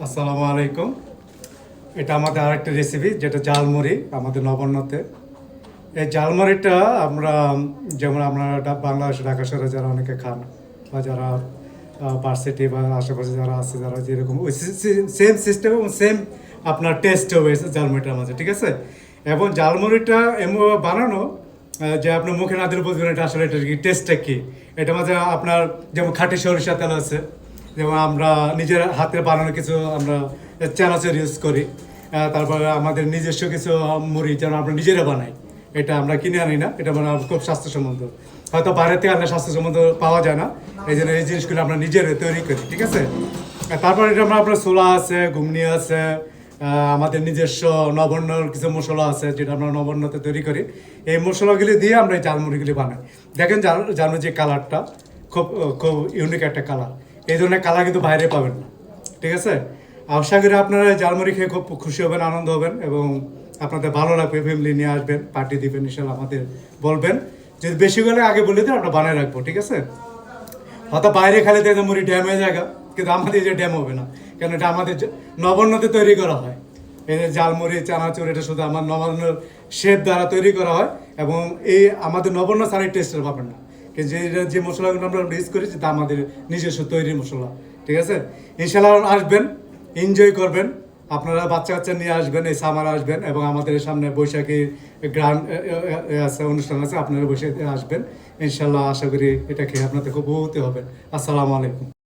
আসসালামু আলাইকুম। এটা আমাদের আরেকটা রেসিপি, যেটা জালমুড়ি আমাদের নবান্নতে। এই জালমুড়িটা আমরা যেমন আমরা বাংলাদেশে ঢাকা শহরে যারা অনেকে খান বা যারা ভার্সিটি বা আশেপাশে যারা আছে, যারা যেরকম ওই সেম সিস্টেম এবং সেম আপনার টেস্ট হয়েছে জালমুড়িটার মাঝে, ঠিক আছে। এবং জালমুড়িটা এমন বানানো যে আপনার মুখে না দিলে বুঝবেন এটা আসলে এটা কি টেস্টটা কী। এটার মাঝে আপনার যেমন খাঁটি সরিষা তেল আছে, যেমন আমরা নিজের হাতে বানানো কিছু আমরা চানাচুর ইউজ করি। তারপরে আমাদের নিজস্ব কিছু মুড়ি যেন আমরা নিজেরা বানাই, এটা আমরা কিনে আনি না, এটা মানে খুব স্বাস্থ্যসম্মত। হয়তো বাইরে থেকে আনলে স্বাস্থ্যসম্মত পাওয়া যায় না, এই জন্য এই জিনিসগুলো আমরা নিজেরা তৈরি করি, ঠিক আছে। তারপরে এটা আমরা আপনার ছোলা আছে, ঘুগনি আছে, আমাদের নিজস্ব নবান্নর কিছু মশলা আছে যেটা আমরা নবান্নতে তৈরি করি। এই মশলাগুলি দিয়ে আমরা এই ঝালমুড়িগুলি বানাই। দেখেন জানো যে কালারটা খুব খুব ইউনিক একটা কালার, এই ধরনের কালার কিন্তু বাইরে পাবেন না, ঠিক আছে। আশা করি আপনারা ঝালমুড়ি খেয়ে খুব খুশি হবেন, আনন্দ হবেন এবং আপনাদের ভালো লাগবে। ফ্যামিলি নিয়ে আসবেন, পার্টি দিবেন, ইনশাল্লাহ আমাদের বলবেন। যদি বেশি করে আগে বলে দিন আমরা বানিয়ে রাখবো, ঠিক আছে। হয়তো বাইরে খালি দেখে মুড়ি ড্যাম হয়ে যায়, কিন্তু আমাদের যে ড্যাম হবে না, কারণ এটা আমাদের নবান্নতে তৈরি করা হয়। এই যে জালমুড়ি চানাচুর, এটা শুধু আমার নবান্নর শেফ দ্বারা তৈরি করা হয় এবং এই আমাদের নবান্ন ছাড়াই টেস্টের পাবেন না। কিন্তু যে মশলাগুলো আমরা ইউজ করেছি তা আমাদের নিজস্ব তৈরি মশলা, ঠিক আছে। ইনশাল্লাহ আসবেন, এনজয় করবেন, আপনারা বাচ্চা কাচ্চা নিয়ে আসবেন, এই সামার আসবেন এবং আমাদের সামনে বৈশাখী গ্রান্ড আছে, অনুষ্ঠান আছে, আপনারা বসে আসবেন। ইনশাল্লাহ আশা করি এটা খেয়ে আপনাদের খুব উপকৃত হবেন। আসসালামু আলাইকুম।